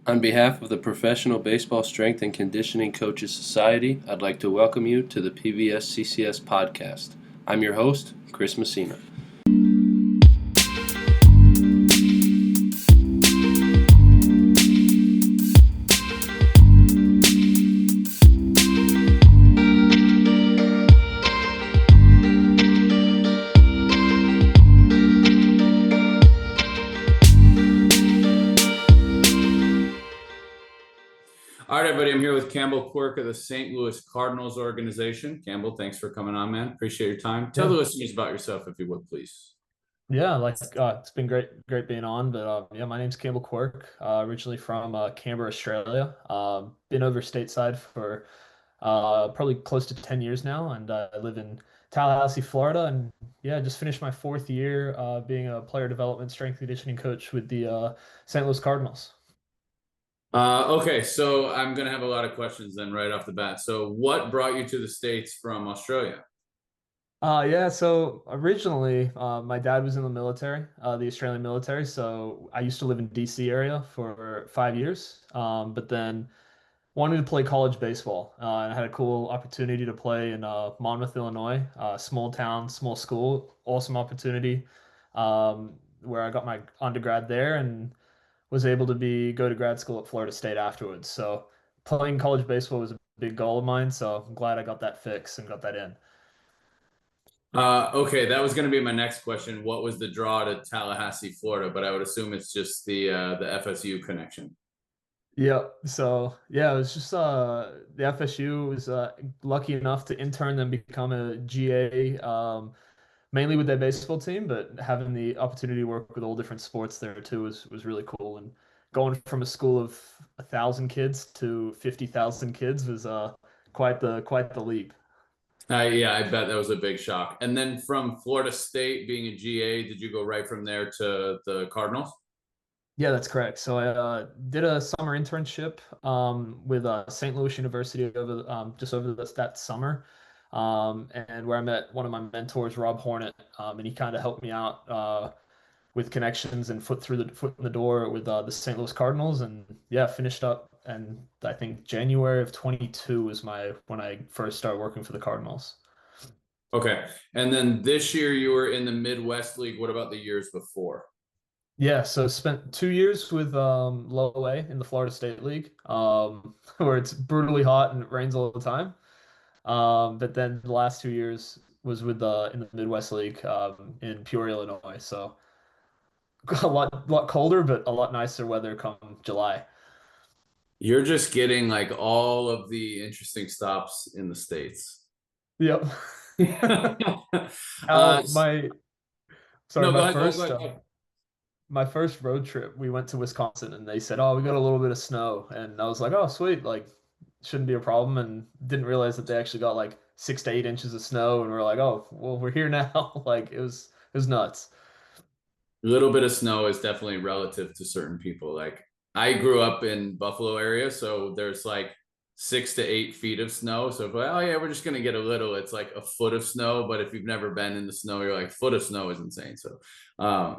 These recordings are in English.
On behalf of the Professional Baseball Strength and Conditioning Coaches Society, I'd like to welcome you to the PBSCCS Podcast. I'm your host, Chris Messina. All right, everybody. I'm here with Campbell Quirk of the St. Louis Cardinals organization. Campbell, thanks for coming on, man. Appreciate your time. Tell the listeners about yourself, if you would, please. Yeah, it's been great being on. But my name's Campbell Quirk. Originally from Canberra, Australia. Been over stateside for probably close to 10 years now, and I live in Tallahassee, Florida. And yeah, just finished my fourth year being a player development strength conditioning coach with the St. Louis Cardinals. Okay, so I'm going to have a lot of questions then right off the bat. So what brought you to the States from Australia? So originally, my dad was in the military, the Australian military. So I used to live in DC area for 5 years. But then wanted to play college baseball. And I had a cool opportunity to play in Monmouth, Illinois, small town, small school, awesome opportunity, where I got my undergrad there and was able to go to grad school at Florida State afterwards. So playing college baseball was a big goal of mine. So I'm glad I got that fixed and got that in. Okay, that was going to be my next question. What was the draw to Tallahassee, Florida? But I would assume it's just the FSU connection. Yeah. So yeah, it was just the FSU was lucky enough to intern and become a GA, mainly with their baseball team, but having the opportunity to work with all different sports there too was really cool. And going from a school of 1,000 kids to 50,000 kids was quite the leap. Yeah, I bet that was a big shock. And then from Florida State being a GA, did you go right from there to the Cardinals? Yeah, that's correct. So I did a summer internship with St. Louis University just over that summer, and where I met one of my mentors, Rob Hornet, and he kind of helped me out with connections and foot in the door with the St. Louis Cardinals, and yeah, finished up. And I think January of 22 was when I first started working for the Cardinals. Okay, and then this year you were in the Midwest League. What about the years before? Yeah, so spent 2 years with Low A in the Florida State League, where it's brutally hot and it rains all the time. But then the last 2 years was with in the Midwest League in Peoria, Illinois. So a lot colder, but a lot nicer weather come July. You're just getting like all of the interesting stops in the States. Yep. uh, My sorry, no, go my ahead, first go ahead. my first road trip, we went to Wisconsin and they said, "Oh, we got a little bit of snow." And I was like, "Oh, sweet, like shouldn't be a problem." And didn't realize that they actually got like 6 to 8 inches of snow and we're like, "Oh, well, we're here now." Like it was nuts. A little bit of snow is definitely relative to certain people. Like I grew up in Buffalo area, so there's like 6 to 8 feet of snow. So if like, oh yeah, we're just gonna get a little, it's like a foot of snow. But if you've never been in the snow, you're like, foot of snow is insane. So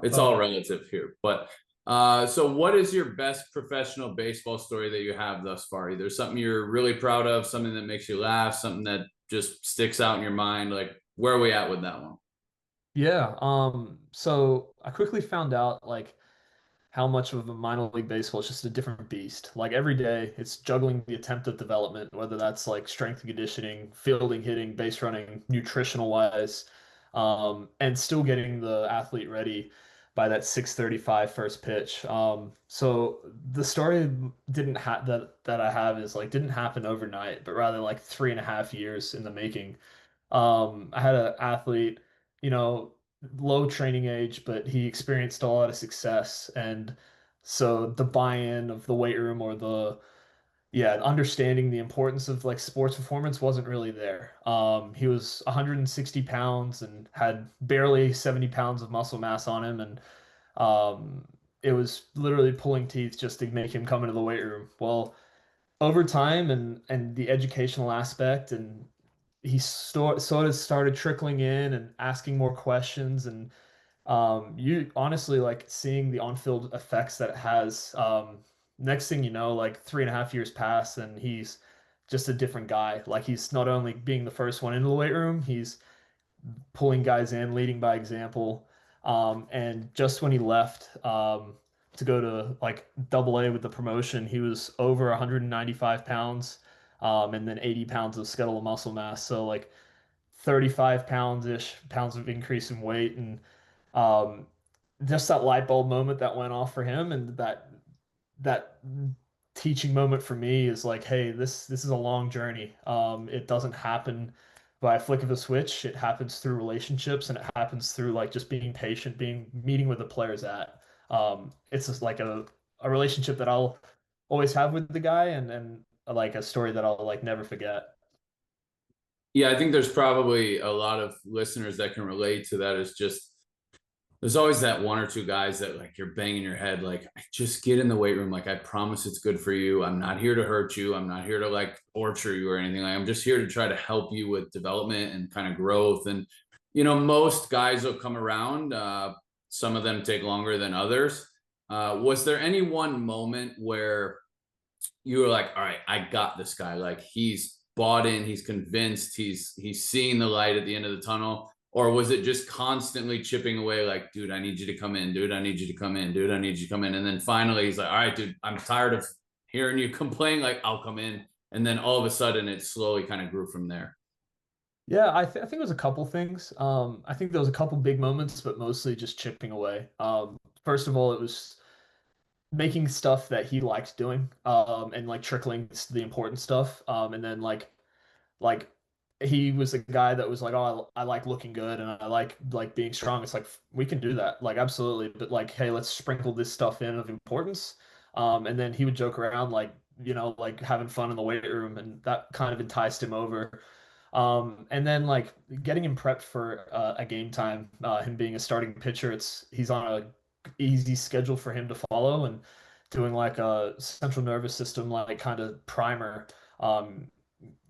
it's all relative here. But so what is your best professional baseball story that you have thus far? Either something you're really proud of, something that makes you laugh, something that just sticks out in your mind. Like where are we at with that one? Yeah. So I quickly found out like how much of a minor league baseball is just a different beast. Like every day, it's juggling the attempt of development, whether that's like strength and conditioning, fielding, hitting, base running, nutritional wise, and still getting the athlete ready by that 6:35 first pitch. So the story didn't have that I have is like didn't happen overnight, but rather like 3.5 years in the making. I had an athlete, you know, low training age, but he experienced a lot of success. And so the buy-in of the weight room or understanding the importance of like sports performance wasn't really there. He was 160 pounds and had barely 70 pounds of muscle mass on him. And it was literally pulling teeth just to make him come into the weight room. Well, over time and the educational aspect and he sort of started trickling in and asking more questions and you honestly like seeing the on-field effects that it has. next thing you know, like 3.5 years pass and he's just a different guy. Like he's not only being the first one into the weight room, he's pulling guys in, leading by example. And just when he left to go to like double A with the promotion, he was over 195 pounds, and then 80 pounds of skeletal muscle mass. So like 35 pounds of increase in weight. And um, just that light bulb moment that went off for him, and that teaching moment for me is like, hey, this is a long journey. It doesn't happen by a flick of a switch. It happens through relationships, and it happens through like just being patient, being meeting with the players at. It's just like a relationship that I'll always have with the guy, and like a story that I'll like never forget. Yeah, I think there's probably a lot of listeners that can relate to that. Is just there's always that one or two guys that like you're banging your head, like, just get in the weight room. Like, I promise it's good for you. I'm not here to hurt you. I'm not here to like torture you or anything. Like, I'm just here to try to help you with development and kind of growth. And, most guys will come around. Some of them take longer than others. Was there any one moment where you were like, all right, I got this guy. Like, he's bought in, he's convinced, he's seeing the light at the end of the tunnel? Or was it just constantly chipping away, like, dude, I need you to come in, dude, I need you to come in, dude, I need you to come in? And then finally he's like, all right, dude, I'm tired of hearing you complain, like, I'll come in. And then all of a sudden it slowly kind of grew from there. Yeah, I think it was a couple things. I think there was a couple big moments, but mostly just chipping away. First of all, it was making stuff that he liked doing, and like trickling the important stuff. And then like he was a guy that was like, oh, I like looking good and I like being strong. It's like we can do that, like absolutely. But like, hey, let's sprinkle this stuff in of importance. And then he would joke around like, like having fun in the weight room, and that kind of enticed him over. And then like getting him prepped for a game time, him being a starting pitcher, he's on a easy schedule for him to follow, and doing like a central nervous system like kind of primer.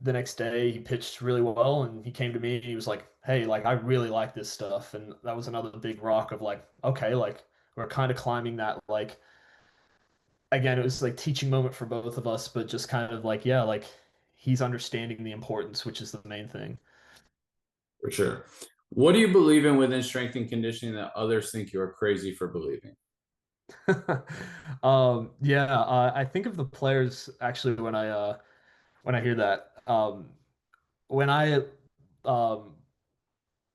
The next day he pitched really well, and he came to me and he was like, hey, like I really like this stuff. And that was another big rock of like, okay, like we're kind of climbing that, like again, it was like teaching moment for both of us, but just kind of like, yeah, like he's understanding the importance, which is the main thing. For sure. What do you believe in within strength and conditioning that others think you're crazy for believing? Yeah, I think of the players actually when I hear that. When I um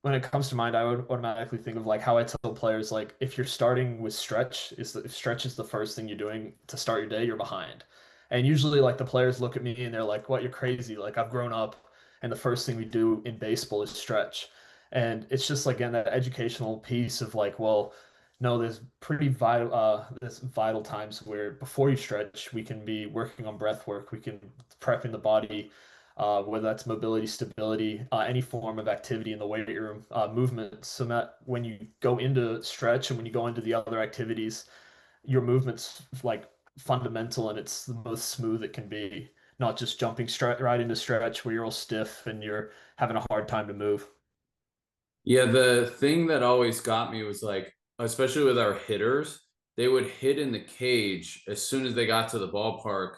when it comes to mind, I would automatically think of like how I tell players, like if you're starting with if stretch is the first thing you're doing to start your day, you're behind. And usually like the players look at me and they're like, what, you're crazy. Like I've grown up and the first thing we do in baseball is stretch. And it's just like again that educational piece of like, well, no, there's vital times where before you stretch, we can be working on breath work, we can prepping the body, whether that's mobility, stability, any form of activity in the weight room, movement. So that when you go into stretch and when you go into the other activities, your movement's like fundamental and it's the most smooth it can be, not just jumping straight right into stretch where you're all stiff and you're having a hard time to move. Yeah, the thing that always got me was like, especially with our hitters, they would hit in the cage as soon as they got to the ballpark.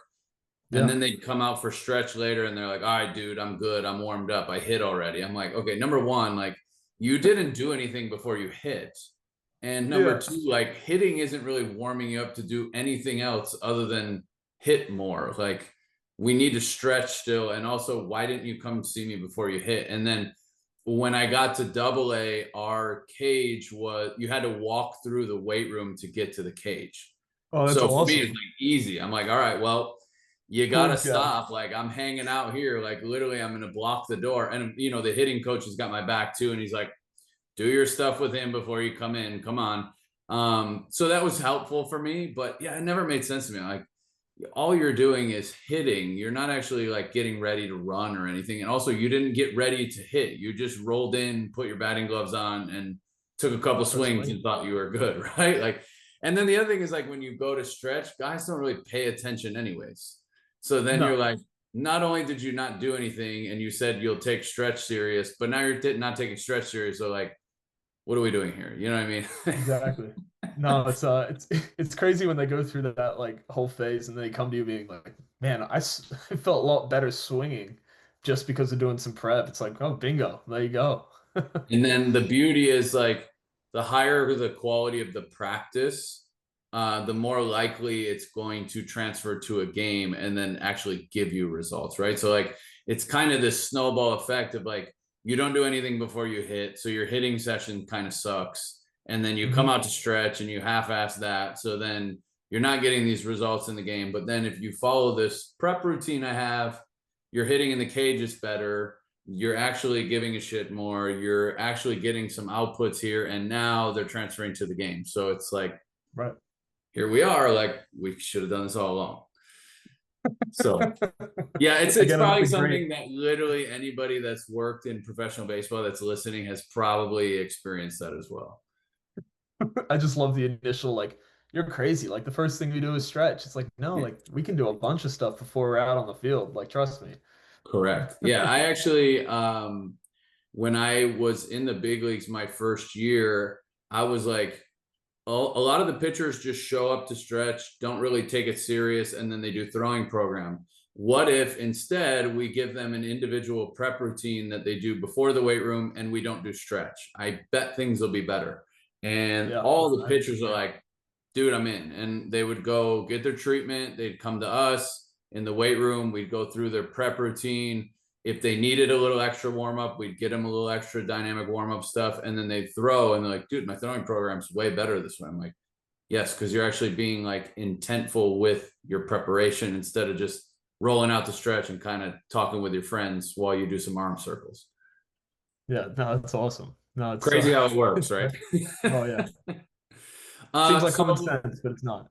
And Yeah. then they'd come out for stretch later and they're like, all right, dude, I'm good. I'm warmed up. I hit already. I'm like, okay, number one, like you didn't do anything before you hit. And number Yeah. two, like hitting isn't really warming you up to do anything else other than hit more. Like we need to stretch still. And also, why didn't you come see me before you hit? And then when I got to double A, our cage was you had to walk through the weight room to get to the cage. Oh, that's So for me, it's awesome. like easy. I'm like, all right, well, you gotta Cool. Yeah. stop. Like I'm hanging out here, like literally, I'm gonna block the door. And the hitting coach has got my back too, and he's like, do your stuff with him before you come in. Come on. So that was helpful for me, but yeah, it never made sense to me. Like all you're doing is hitting. You're not actually like getting ready to run or anything. And also, you didn't get ready to hit. You just rolled in, put your batting gloves on, and took a couple Start swings swinging. and thought you were good, right? Like, and then the other thing is like when you go to stretch, guys don't really pay attention anyways. So then you're No, like, not only did you not do anything and you said you'll take stretch serious, but now you're not taking stretch serious. So like, what are we doing here? You know what I mean? exactly. No, it's crazy when they go through that like whole phase and they come to you being like, man, I felt a lot better swinging just because of doing some prep. It's like, oh, bingo, there you go. And then the beauty is like the higher the quality of the practice, the more likely it's going to transfer to a game and then actually give you results, right? So like it's kind of this snowball effect of like you don't do anything before you hit, so your hitting session kind of sucks, and then you come out to stretch and you half-ass that, so then you're not getting these results in the game. But then if you follow this prep routine I have, you're hitting in the cages better, you're actually giving a shit more, you're actually getting some outputs here, and now they're transferring to the game. So it's like, Right. here we are, like we should have done this all along. So yeah, it's Again, probably something that literally anybody that's worked in professional baseball that's listening has probably experienced that as well. I just love the initial like, you're crazy. Like the first thing we do is stretch. It's like, no, like we can do a bunch of stuff before we're out on the field. Like, trust me. Correct. Yeah, I actually when I was in the big leagues my first year, I was like, a lot of the pitchers just show up to stretch, don't really take it serious, and then they do throwing program. What if instead we give them an individual prep routine that they do before the weight room and we don't do stretch? I bet things will be better. And Yeah. all the pitchers are like, dude, I'm in. And they would go get their treatment. They'd come to us in the weight room. We'd go through their prep routine. If they needed a little extra warm up, we'd get them a little extra dynamic warm up stuff. And then they'd throw and they're like, dude, my throwing program's way better this way. I'm like, yes, because you're actually being like intentful with your preparation instead of just rolling out the stretch and kind of talking with your friends while you do some arm circles. Yeah, no, that's awesome. No, it's Crazy how it works, right? Oh yeah. Seems like common sense, but it's not.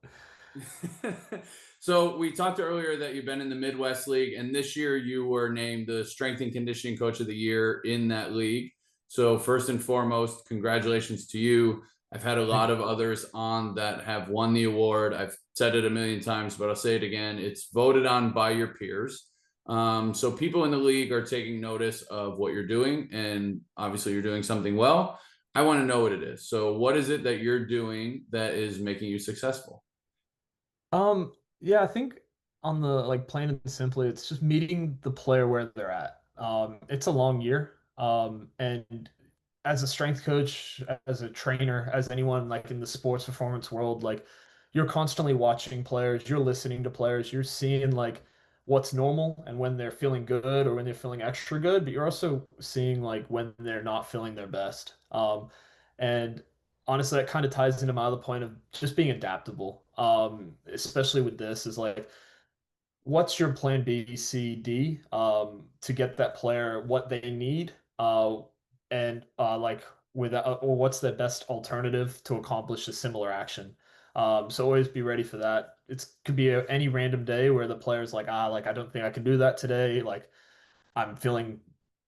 So we talked earlier that you've been in the Midwest League, and this year you were named the Strength and Conditioning Coach of the Year in that league. So first and foremost, congratulations to you. I've had a lot of others on that have won the award. I've said it a million times, but I'll say it again. It's voted on by your peers. So people in the league are taking notice of what you're doing, and obviously you're doing something well. I want to know what it is. So what is it that you're doing that is making you successful? Yeah, I think on the like plain and simply, it's just meeting the player where they're at. It's a long year. And as a strength coach, as a trainer, as anyone like in the sports performance world, like you're constantly watching players, you're listening to players, you're seeing like what's normal and when they're feeling good or when they're feeling extra good, but you're also seeing like when they're not feeling their best. And honestly, that kind of ties into my other point of just being adaptable. Especially with this is like what's your plan B, C, D, to get that player what they need, and like with or what's the best alternative to accomplish a similar action. So always be ready for that. It could be any random day where the player's like, like I don't think I can do that today. Like I'm feeling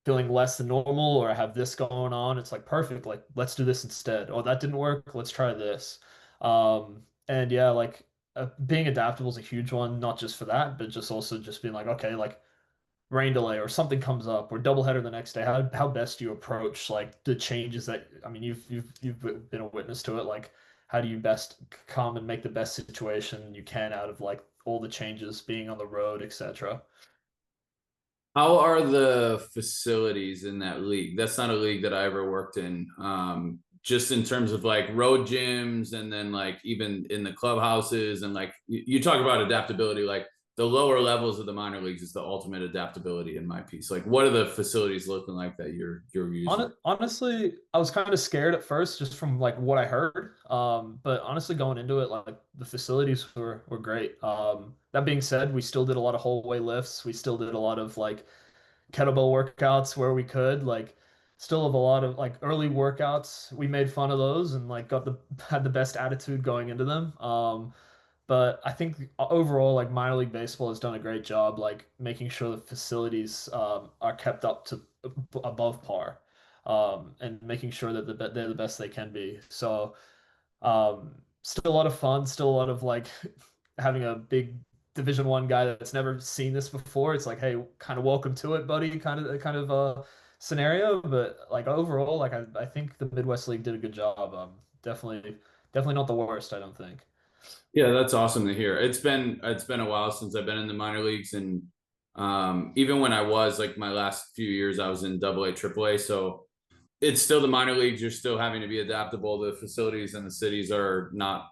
less than normal, or I have this going on. It's like perfect. Like let's do this instead. Oh, that didn't work. Let's try this. And yeah, like being adaptable is a huge one, not just for that, but just also just being like, okay, like rain delay or something comes up or doubleheader the next day. How best do you approach like the changes that I mean you've been a witness to it. Like how do you best come and make the best situation you can out of like all the changes being on the road, etc. How are the facilities in that league? That's not a league that I ever worked in. Just in terms of like road gyms and then like even in the clubhouses and like you talk about adaptability, like the lower levels of the minor leagues is the ultimate adaptability in my piece. Like what are the facilities looking like that you're using? Honestly, I was kind of scared at first just from like what I heard. But honestly, going into it, like the facilities were great. That being said, we still did a lot of hallway lifts. We still did a lot of like kettlebell workouts where we could. Like, still have a lot of like early workouts. We made fun of those and like had the best attitude going into them. But I think overall, like minor league baseball has done a great job, like making sure the facilities are kept up to above par, and making sure that they're the best they can be. So, still a lot of fun, still a lot of like having a big Division 1 guy that's never seen this before. It's like, hey, kind of welcome to it, buddy, kind of scenario. But like overall, like I think the Midwest League did a good job. Definitely definitely not the worst, I don't think. Yeah, that's awesome to hear. It's been a while since I've been in the minor leagues, and even when I was like my last few years, I was in AA, AAA. So it's still the minor leagues. You're still having to be adaptable. The facilities and the cities are not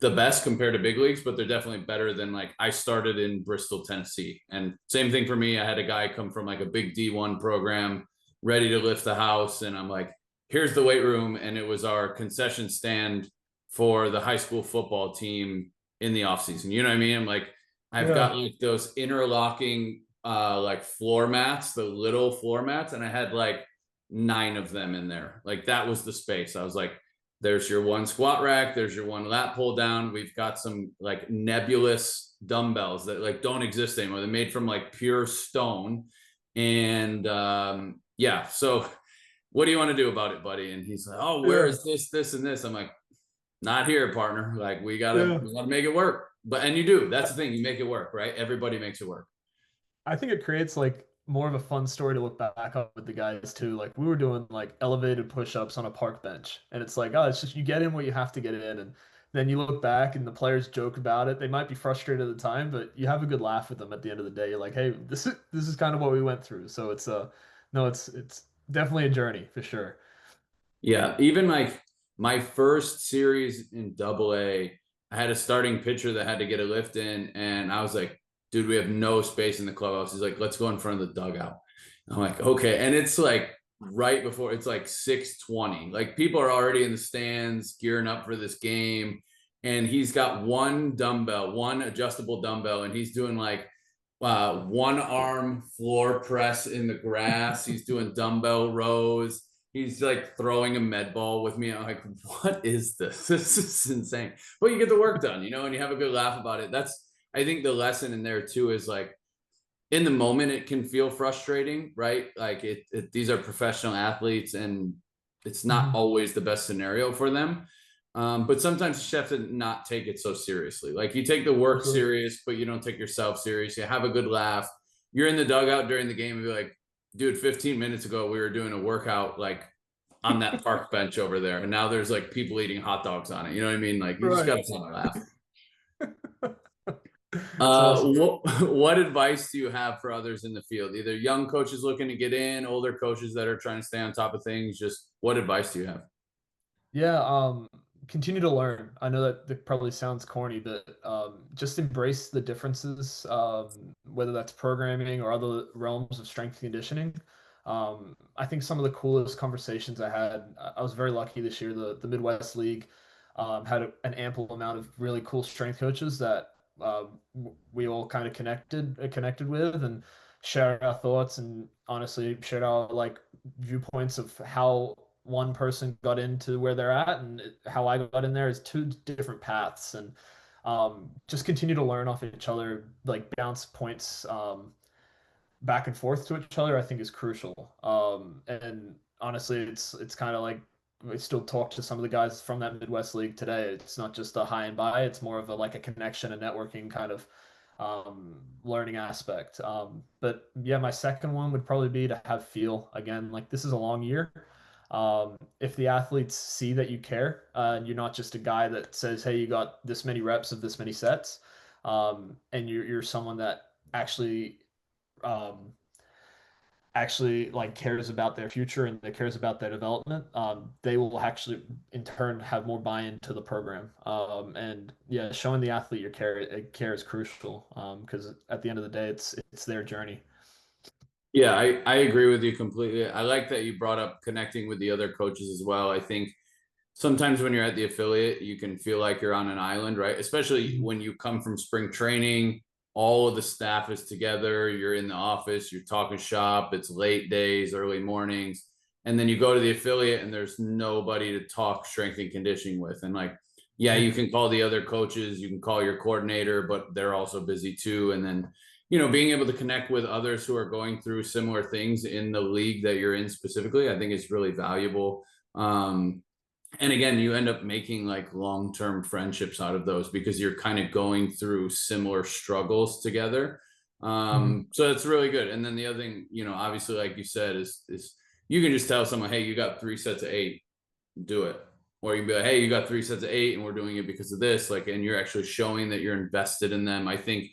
the best compared to big leagues, but they're definitely better than like I started in Bristol, Tennessee. And same thing for me. I had a guy come from like a big D1 program, ready to lift the house. And I'm like, here's the weight room. And it was our concession stand for the high school football team in the off season. You know what I mean? I'm like, I've got like those interlocking like floor mats, the little floor mats, and I had like 9 of them in there. Like that was the space. I was like, there's your one squat rack, there's your one lat pull down. We've got some like nebulous dumbbells that like don't exist anymore. They're made from like pure stone. And yeah, so what do you want to do about it, buddy? And he's like, oh, where is this and this? I'm like, not here, partner. Like we gotta make it work. But and you do. That's the thing. You make it work, right? Everybody makes it work. I think it creates like more of a fun story to look back on with the guys too. Like we were doing like elevated push-ups on a park bench, and it's like, oh, it's just you get in what you have to get in, and then you look back and the players joke about it. They might be frustrated at the time, but you have a good laugh with them at the end of the day. You're like, hey, this is kind of what we went through. So it's no, it's definitely a journey for sure. Yeah, even like my first series in AA, I had a starting pitcher that had to get a lift in, and I was like, dude, we have no space in the clubhouse. He's like, let's go in front of the dugout. I'm like, okay. And it's like right before it's like 6:20. Like people are already in the stands gearing up for this game. And he's got one dumbbell, one adjustable dumbbell, and he's doing like one arm floor press in the grass. He's doing dumbbell rows. He's like throwing a med ball with me. I'm like, what is this? This is insane. But you get the work done, and you have a good laugh about it. I think the lesson in there too is like in the moment it can feel frustrating, right? Like these are professional athletes and it's not always the best scenario for them. But sometimes you have to not take it so seriously. Like you take the work serious, but you don't take yourself serious. You have a good laugh. You're in the dugout during the game and be like, dude, 15 minutes ago we were doing a workout like on that park bench over there, and now there's like people eating hot dogs on it. You know what I mean? Like you just gotta kind of laugh. What advice do you have for others in the field? Either young coaches looking to get in, older coaches that are trying to stay on top of things. Just what advice do you have? Yeah, continue to learn. I know that probably sounds corny, but just embrace the differences, whether that's programming or other realms of strength conditioning. I think some of the coolest conversations I had, I was very lucky this year. The Midwest League had an ample amount of really cool strength coaches that we all kind of connected with and shared our thoughts and honestly shared our like viewpoints of how one person got into where they're at and how I got in there is 2 different paths, and just continue to learn off each other, like bounce points back and forth to each other, I think is crucial. And honestly, it's kind of like I still talk to some of the guys from that Midwest League today. It's not just a high and by; it's more of a like a connection and networking kind of learning aspect. But yeah, my second one would probably be to have feel again. Like this is a long year. If the athletes see that you care, and you're not just a guy that says, "Hey, you got this many reps of this many sets," and you're someone that actually um, actually like cares about their future and that cares about their development, they will actually in turn have more buy-in to the program. And yeah, showing the athlete your care is crucial because at the end of the day, it's their journey. Yeah, I agree with you completely. I like that you brought up connecting with the other coaches as well. I think sometimes when you're at the affiliate, you can feel like you're on an island, right? Especially when you come from spring training, all of the staff is together, you're in the office, you're talking shop, it's late days, early mornings, and then you go to the affiliate and there's nobody to talk strength and conditioning with. And like, yeah, you can call the other coaches, you can call your coordinator, but they're also busy too. And then being able to connect with others who are going through similar things in the league that you're in specifically, I think is really valuable. And again, you end up making like long-term friendships out of those because you're kind of going through similar struggles together. So it's really good. And then the other thing, obviously, like you said, is you can just tell someone, hey, you got 3 sets of 8, do it. or you can be like, hey, you got 3 sets of 8 and we're doing it because of this. Like, and you're actually showing that you're invested in them. I think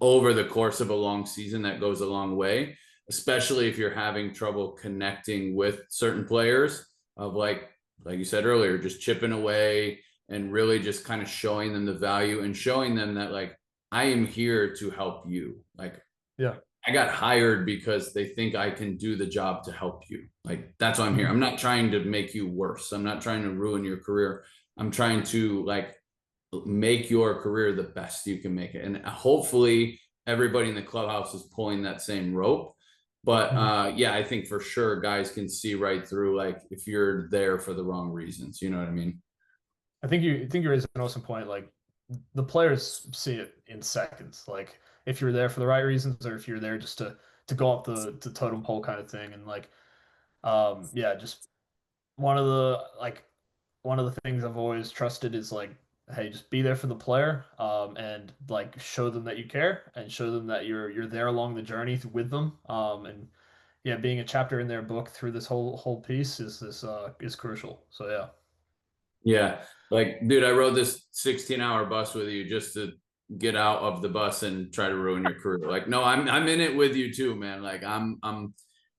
over the course of a long season, that goes a long way, especially if you're having trouble connecting with certain players of like you said earlier, just chipping away and really just kind of showing them the value and showing them that like, I am here to help you. Like, Yeah. I got hired because they think I can do the job to help you. Like, that's why I'm here. I'm not trying to make you worse. I'm not trying to ruin your career. I'm trying to like make your career the best you can make it. And hopefully everybody in the clubhouse is pulling that same rope. But yeah, I think for sure guys can see right through like if you're there for the wrong reasons. You know what I mean? I think you raise an awesome point. Like the players see it in seconds. Like if you're there for the right reasons or if you're there just to go up the totem pole kind of thing. And like yeah, just one of the like one of the things I've always trusted is like, hey, just be there for the player, and like show them that you care and show them that you're there along the journey with them. And yeah, being a chapter in their book through this whole piece is crucial. So yeah. Yeah. Like, dude, I rode this 16-hour bus with you just to get out of the bus and try to ruin your career. Like, no, I'm in it with you too, man. Like I'm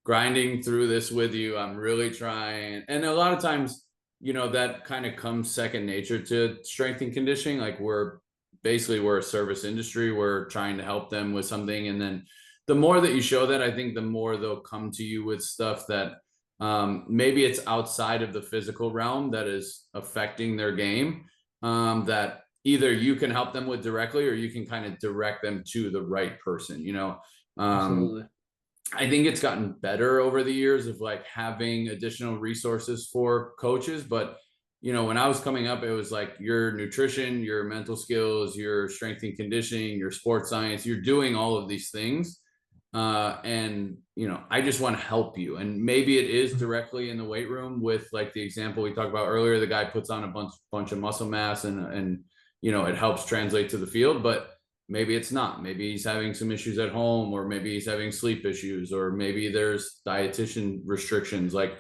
grinding through this with you. I'm really trying. And a lot of times, that kind of comes second nature to strength and conditioning. Like we're a service industry. We're trying to help them with something. And then the more that you show that, I think the more they'll come to you with stuff that maybe it's outside of the physical realm that is affecting their game, that either you can help them with directly or you can kind of direct them to the right person. Absolutely. I think it's gotten better over the years of like having additional resources for coaches. But, when I was coming up, it was like your nutrition, your mental skills, your strength and conditioning, your sports science, you're doing all of these things. And I just want to help you. And maybe it is directly in the weight room with like the example we talked about earlier. The guy puts on a bunch of muscle mass and it helps translate to the field, but maybe it's not. Maybe he's having some issues at home, or maybe he's having sleep issues, or maybe there's dietitian restrictions. Like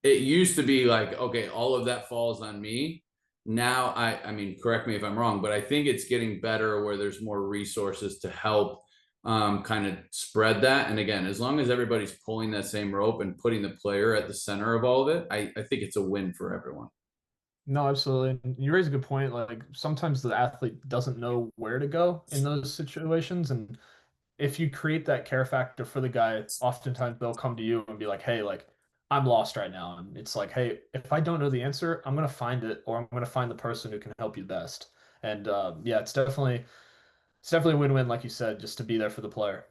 it used to be like, okay, all of that falls on me. Now, I mean, correct me if I'm wrong, but I think it's getting better where there's more resources to help kind of spread that. And again, as long as everybody's pulling that same rope and putting the player at the center of all of it, I think it's a win for everyone. No, absolutely. And you raise a good point. Like sometimes the athlete doesn't know where to go in those situations. And if you create that care factor for the guy, oftentimes they'll come to you and be like, hey, like I'm lost right now. And it's like, hey, if I don't know the answer, I'm gonna find it, or I'm gonna find the person who can help you best. And yeah, it's definitely a win-win, like you said, just to be there for the player.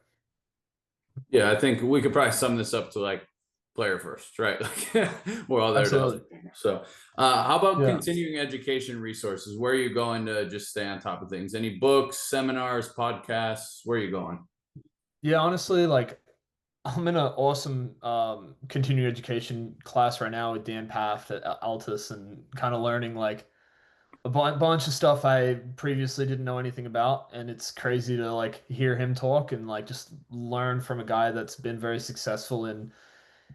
Yeah, I think we could probably sum this up to like player first, right? Like we're all there to help. Absolutely. So, how about Yeah. continuing education resources? Where are you going to just stay on top of things? Any books, seminars, podcasts? Where are you going? Yeah, honestly, like I'm in an awesome continuing education class right now with Dan Paft at Altus and kind of learning like a bunch of stuff I previously didn't know anything about. And it's crazy to like hear him talk and like just learn from a guy that's been very successful in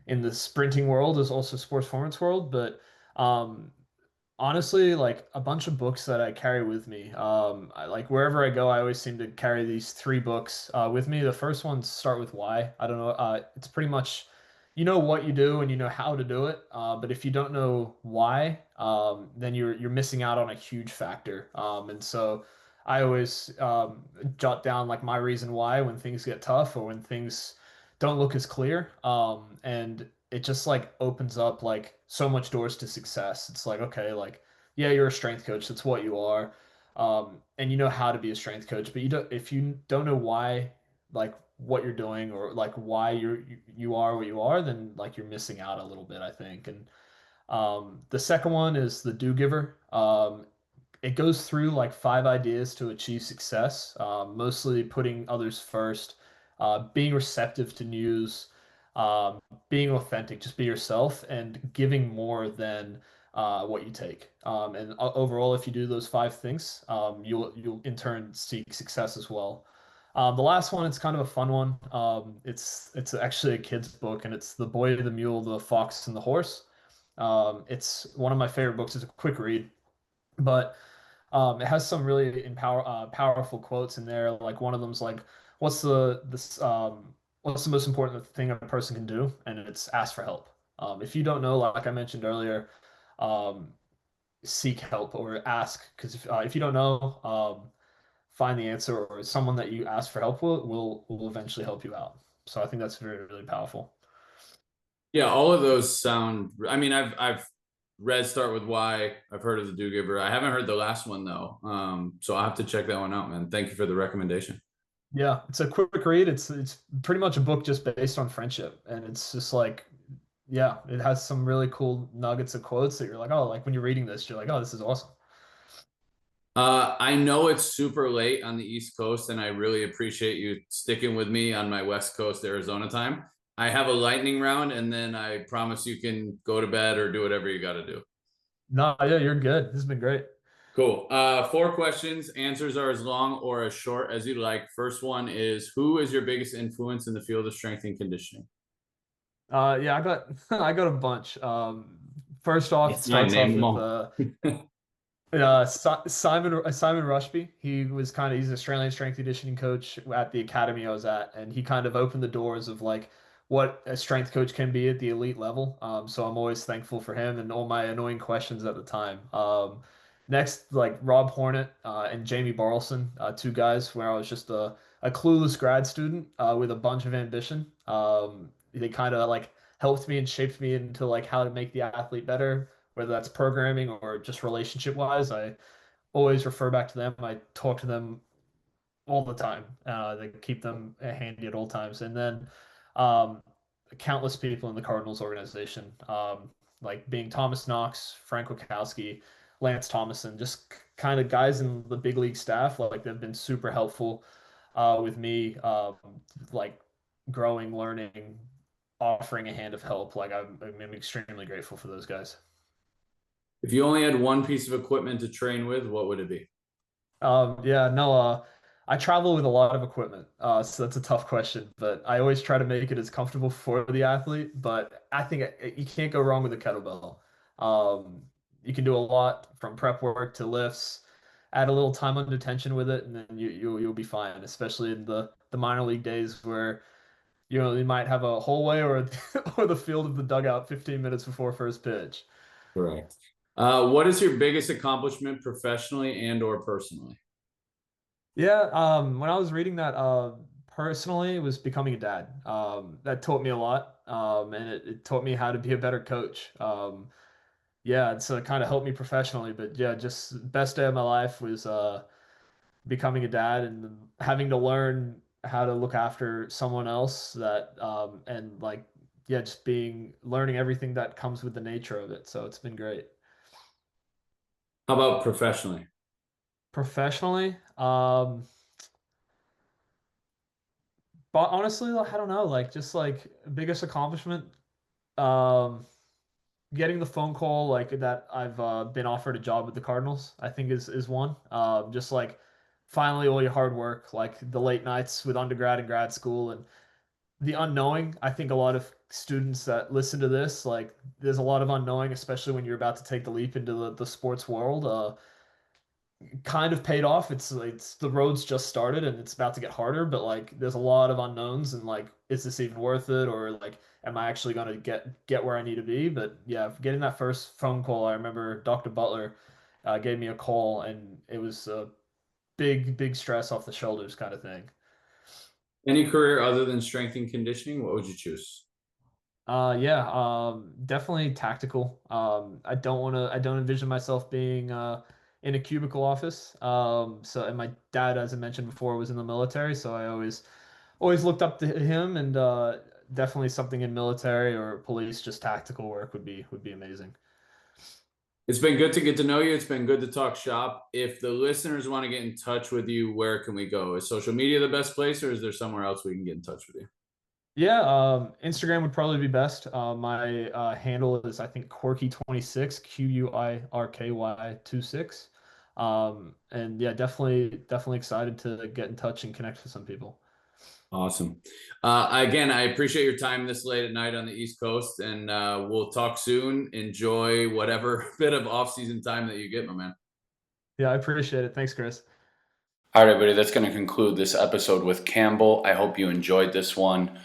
the sprinting world as also sports performance world. But um, honestly, like a bunch of books that I carry with me. Like wherever I go, I always seem to carry these three books with me. The first one start with why. I don't know. It's pretty much you know what you do and you know how to do it. But if you don't know why, then you're missing out on a huge factor. And so I always jot down like my reason why when things get tough or when things don't look as clear. And it just like opens up like so much doors to success. It's like, okay, like, yeah, you're a strength coach. That's what you are. And you know how to be a strength coach, but if you don't know why, like what you're doing or like why you are what you are, then like you're missing out a little bit, I think. And the second one is the do giver. It goes through like 5 ideas to achieve success, mostly putting others first, being receptive to news, um, being authentic, just be yourself, and giving more than what you take. And overall, if you do those 5 things, you'll in turn seek success as well. The last one, it's kind of a fun one. It's actually a kid's book, and it's The Boy, the Mule, the Fox, and the Horse. It's one of my favorite books. It's a quick read, but it has some really powerful quotes in there. Like one of them's like, "What's what's the most important thing a person can do?" And it's ask for help. If you don't know, like I mentioned earlier, um, seek help or ask, because if you don't know, find the answer, or someone that you ask for help will eventually help you out. So I think that's very, really powerful. Yeah, all of those sound. I mean, I've read Start with Why. I've heard of the Do Giver. I haven't heard the last one though. So I'll have to check that one out, man. Thank you for the recommendation. Yeah, it's a quick read. It's pretty much a book just based on friendship, and it's just like, yeah, it has some really cool nuggets of quotes that you're like, oh, like when you're reading this, you're like, oh, this is awesome. I know it's super late on the East Coast, and I really appreciate you sticking with me on my West Coast Arizona time. I have a lightning round, and then I promise you can go to bed or do whatever you got to do. No, yeah, you're good. This has been great. Cool. Four questions. Answers are as long or as short as you like. First one is, who is your biggest influence in the field of strength and conditioning? Yeah, I got I got a bunch. First off, it It's fine. starts Name off them with all. Simon Rushby. He's an Australian strength conditioning coach at the academy I was at, and he kind of opened the doors of like what a strength coach can be at the elite level. So I'm always thankful for him and all my annoying questions at the time. Next, like Rob Hornet and Jamie Barlson, two guys where I was just a clueless grad student with a bunch of ambition. They kind of like helped me and shaped me into like how to make the athlete better, whether that's programming or just relationship wise. I always refer back to them. I talk to them all the time. They keep them handy at all times. And then um, countless people in the Cardinals organization, like being Thomas Knox, Frank Wachowski, Lance Thomason, just kind of guys in the big league staff. Like they've been super helpful with me, like growing, learning, offering a hand of help. Like I'm extremely grateful for those guys. If you only had one piece of equipment to train with, what would it be? Yeah, no, I travel with a lot of equipment, so that's a tough question, but I always try to make it as comfortable for the athlete. But I think you can't go wrong with a kettlebell. Um, you can do a lot from prep work to lifts. Add a little time under tension with it, and then you'll be fine. Especially in the minor league days where you might have a hallway or or the field of the dugout 15 minutes before first pitch. Correct. What is your biggest accomplishment professionally and or personally? Yeah, when I was reading that, personally, it was becoming a dad. That taught me a lot, and it taught me how to be a better coach. Yeah, it's kind of helped me professionally, but yeah, just best day of my life was becoming a dad and having to learn how to look after someone else that, and like, yeah, just being learning everything that comes with the nature of it. So it's been great. How about professionally? Professionally, but honestly, like, I don't know, like just like biggest accomplishment. Um, Getting the phone call like that I've been offered a job with the Cardinals, I think is one. Just like finally all your hard work, like the late nights with undergrad and grad school and the unknowing. I think a lot of students that listen to this, like there's a lot of unknowing, especially when you're about to take the leap into the sports world. Kind of paid off. It's the road's just started and it's about to get harder, but like there's a lot of unknowns and like is this even worth it or like am I actually gonna get where I need to be? But yeah, getting that first phone call, I remember Dr. Butler gave me a call and it was a big stress off the shoulders kind of thing. Any career other than strength and conditioning, what would you choose? Yeah, definitely tactical. I don't envision myself being in a cubicle office. So and my dad, as I mentioned before, was in the military, so I always looked up to him and definitely something in military or police, just tactical work would be amazing. It's been good to get to know you. It's been good to talk shop. If the listeners want to get in touch with you, where can we go? Is social media the best place, or is there somewhere else we can get in touch with you? Yeah, Instagram would probably be best. My handle is I think Quirky26, Quirky 26. And yeah, definitely excited to get in touch and connect with some people. Awesome. Again, I appreciate your time this late at night on the East Coast, and we'll talk soon. Enjoy whatever bit of off-season time that you get, my man. Yeah, I appreciate it. Thanks, Chris. All right, everybody, that's going to conclude this episode with Campbell. I hope you enjoyed this one.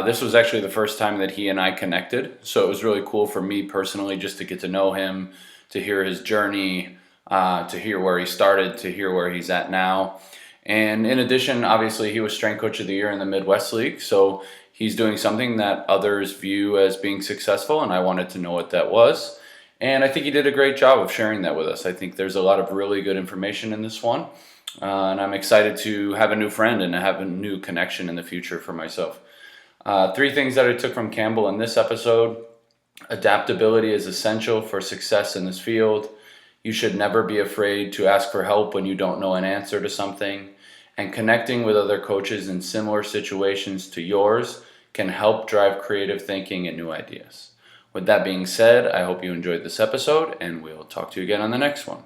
This was actually the first time that he and I connected, so it was really cool for me personally just to get to know him, to hear his journey, to hear where he started, to hear where he's at now. And in addition, obviously, he was Strength Coach of the Year in the Midwest League, so he's doing something that others view as being successful, and I wanted to know what that was. And I think he did a great job of sharing that with us. I think there's a lot of really good information in this one. And I'm excited to have a new friend and have a new connection in the future for myself. 3 things that I took from Campbell in this episode. Adaptability is essential for success in this field. You should never be afraid to ask for help when you don't know an answer to something. And connecting with other coaches in similar situations to yours can help drive creative thinking and new ideas. With that being said, I hope you enjoyed this episode, and we'll talk to you again on the next one.